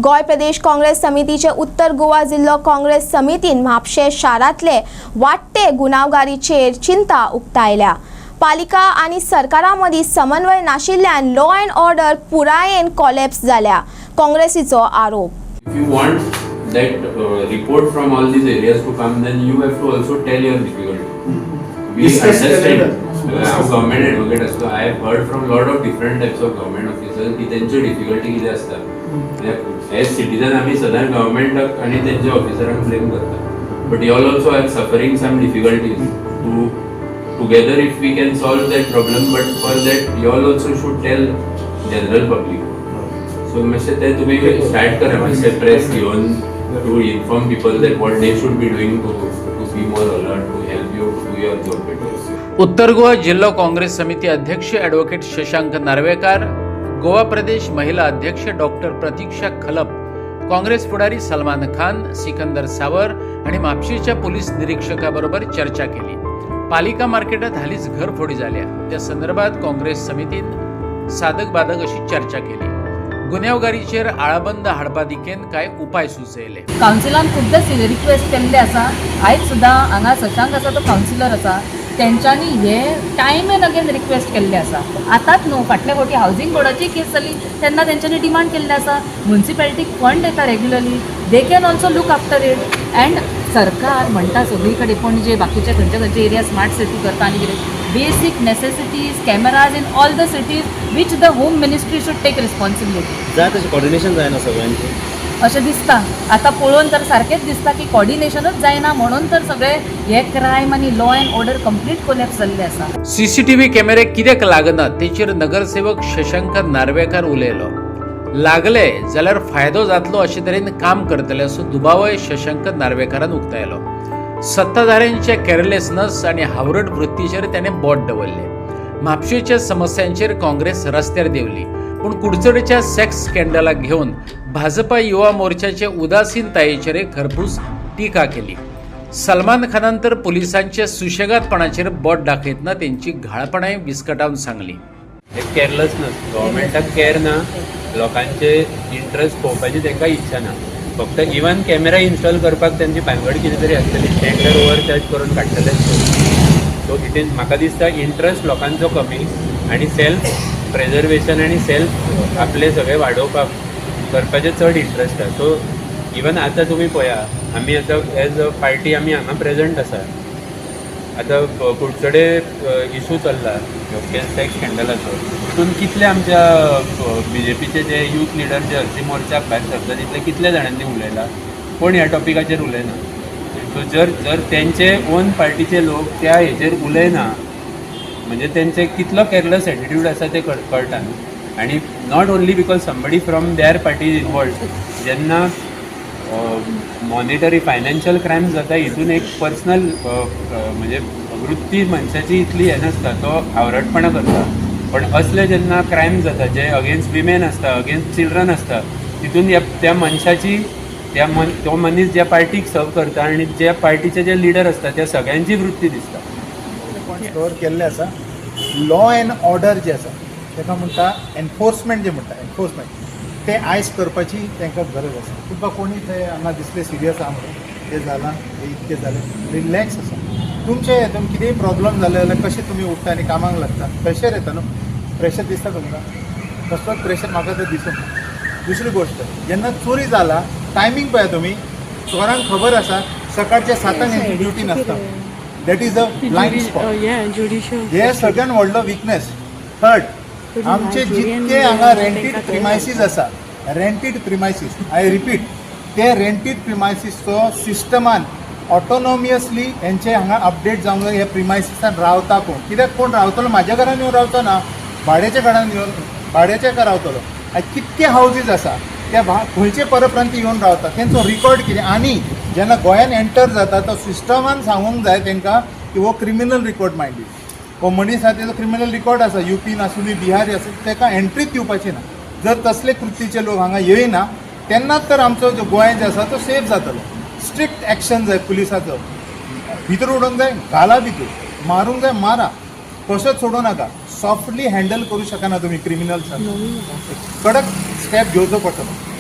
गोय प्रदेश काँग्रेस समितीचे उत्तर गोवा जिल्हो काँग्रेस समितीन म्हापशे शारांतले वाडटे गुन्यांवकारीचेर चिंता उक्तायल्या। पालिका आनी सरकारा मदीं समन्वय नाशिल्ल्यान लॉ अँड ऑर्डर पुरायेन कॉलॅप्स जाल्या, काँग्रेसीचो आरोप। If you want that report from all these areas to come, then you have to also tell your difficulty. We understand. Government advocate असतो. I have heard from lot of different types of government officers की त्यांची difficulty किती असता. As citizen आम्ही सदां government आणि त्यांच्या ऑफिसरांक blame करता. But you all also are suffering some difficulties. Together if we can solve that problem, but for that you all also should tell general public. So मातशें ते तुम्ही start करा मातशें press घेवन to inform people that what they should be doing to be more alert, to help you to do your job better. उत्तर गोवा जिल्हा काँग्रेस समिती अध्यक्ष ॲडव्होकेट शशांक नार्वेकर, गोवा प्रदेश महिला अध्यक्ष डॉक्टर प्रतीक्षा खलप, काँग्रेस पुढारी सलमान खान, सिकंदर सावर आणि म्हापशेच्या पोलीस निरीक्षकाबरोबर चर्चा केली। पालिका मार्केटात हालीच घरफोडी झाल्या, त्या संदर्भात काँग्रेस समितीन साधक बाधक अशी चर्चा केली। गुन्यांवकारीचेर आळाबंद हाडपा दिकेन काय उपाय सुचयले। कावन्सिलान खुद्द रिक्वेस्ट केल्ले आसा। आयज सुद्दां हांगा शशांक आसा तो कावन्सिलर आसा, तेंच्यांनी हे टायम एंड अगेन रिक्वेस्ट केल्ले आसा। आतांच न्हू, फाटल्या फावटी हावजींग बोर्डाची केस जाली तेन्ना तेंच्यांनी डिमांड केल्ले आसा म्युनिसिपॅलिटीक फंड येता regularly, they can also look after it. And सरकार म्हणटा सगळी कडेन पणजे बाकीचे खंयचे एरिया स्मार्ट सिटी करता आनी कितें basic necessities cameras in all the cities which the home ministry should take responsibility. जाय तशें कॉर्डिनेशन जायना सगळ्यांचें अशें दिसता। आतां पळोवन तर सारकेंच दिसता की कॉर्डिनेशनच जायना, म्हणून तर सगळे हे क्रायम आनी law and order complete collapse जाल्ले आसा। सीसीटीव्ही कॅमेरे कित्याक लागनात तेचेर नगरसेवक शशांक नार्वेकर उलयलो। लागले जाल्यार फायदो जातलो अशे तरेन काम करतले असो दुबावय शशांक नार्वेकरान उक्तायलो। सत्ताधाऱ्यांच्या केअरलेसनेस आणि हावरट वृत्तीचेर त्याने बोट दवरले। म्हापशेच्या समस्यांचेर काँग्रेस रस्त्यार देवली, पूण कुडचडेच्या सेक्स स्कॅन्डलाक घेवन भाजपा युवा मोर्चाचे उदासीनतायेचेर खरपूस टिका केली। सलमान खानान तर पुलिसांच्या सुशेगादपणाचेर बोट दाखयतना त्यांची घाळपणाय विस्कटावन सांगली। केअरलेसनेस, गव्हर्मेंटाक केअर ना, लोकांचे इंटरेस्ट पळोवपाची तांकां इच्छा ना। फक्त इवन कॅमेरा इन्स्टॉल करपाक त्यांची भानगड कितें तरी आसतली, टेंडर ओव्हरचार्ज करून काडटले। सो इट इज म्हाका दिसता इंटरेस्ट लोकांचो कमी आनी सेल्फ प्रेजर्वेशन आनी सेल्फ आपले सगळे वाडोवपाक करपाचें चड इंटरेस्ट आसा। सो इवन आतां तुमी पळया, आमी आतां एज अ पार्टी आमी हांगा प्रेजंट आसा। आतां कुडचडे इशू चल्ला सेक्स स्कॅन्डलाचो, तितून कितले आमच्या BJPचे जे यूथ लिडर जे हरशी मोर्चाक भायर सरता तितले कितले जाणांनी उलयला, कोण ह्या टॉपिकाचेर उलयना। सो जर तेंचे ओन पार्टीचे लोक त्या हेचेर उलयना म्हणजे तेंचे कितलो केअरलेस एटिट्यूड आसा ते कळटा। आनी not only because somebody from their party is involved. जेन्ना मॉनिटरी फायनान्शियल क्रायम्स जाता हितून एक पर्सनल म्हणजे वृत्ती मनशाची इतली हे नासता, तो आवरटपणा करता। पण असले जेन्ना क्रायम जाता जे अगेन्स्ट विमेन आसता, अगेन्स्ट चिल्ड्रन आसता, तितून त्या मनशाची तो मनीस ज्या पार्टीक सर्व करता आनी ज्या पार्टीचे जे लिडर आसता त्या सगळ्यांची वृत्ती दिसता। स्टोर केल्ले आसा लॉ अँड ऑर्डर जे आसा ताका म्हणटा एनफोर्समेंट जे म्हणटा एनफोर्समेंट ते आयज करपाची तांकां गरज आसा। तुमकां कोणी थंय हांगा दिसले सिरियस आहा म्हणून ते जालां हे इतकें जालें, रिलॅक्स आसा। तुमचे हितून कितेंय प्रॉब्लम जाले जाल्यार कशें तुमी उठता आनी कामाक लागता, प्रेशर येता न्हू, प्रेशर दिसता तुमकां, कसलोच प्रेशर म्हाका तर दिसूंक ना। दुसरी गोश्ट, जेन्ना चोरी जाला टायमींग पळया तुमी, चोरांक खबर आसा सकाळच्या 7 हेंची ड्युटी नासता, that is a blind spot. हे सगळ्यान व्हडलो विकनेस। थर्ड, आमचे जितके हांगा रेंटीड प्रिमायसीस आसा, रेंटीड प्रिमायसीस, आय रिपीट, ते रेंटीड प्रिमायसीसचो सिस्टमान ऑटोनॉमियसली हेंचे हांगा अपडेट जावंक जाय। हे प्रिमायसिसान रावता कोण, कित्याक कोण रावतलो, म्हाज्या घरान येवन रावतो ना, भाड्याच्या घरान येवन भाड्याच्या का रावतलो। कितके हावजीस आसा त्या खंयचे परप्रांती येवन रावता, तेंचो रिकॉर्ड कितें, आनी जेन्ना गोंयान एंटर जाता तो सिस्टमान सांगूंक जाय तांकां की हो क्रिमिनल रिकॉर्ड मायंडेड, हो मनीस आसा तेजो क्रिमिनल रिकॉर्ड आसा, यूपीन आसूं बिहारी आसूं, ताका एंट्रीच दिवपाची ना। जर तसले कृतीचे लोक हांगा येयना तेन्नाच तर आमचो जो गोंय जे आसा तो सेफ जातलो। स्ट्रिक्ट एक्शन जाय पुलिसाचो, भितर उडोवंक जाय घाला, भितर मारूंक जाय मारा, तसोच सोडूं नाका। सॉफ्टली हँडल करू शकना तुम्ही क्रिमिनल्सांक, कडक स्टेप घेवचो पडटलो।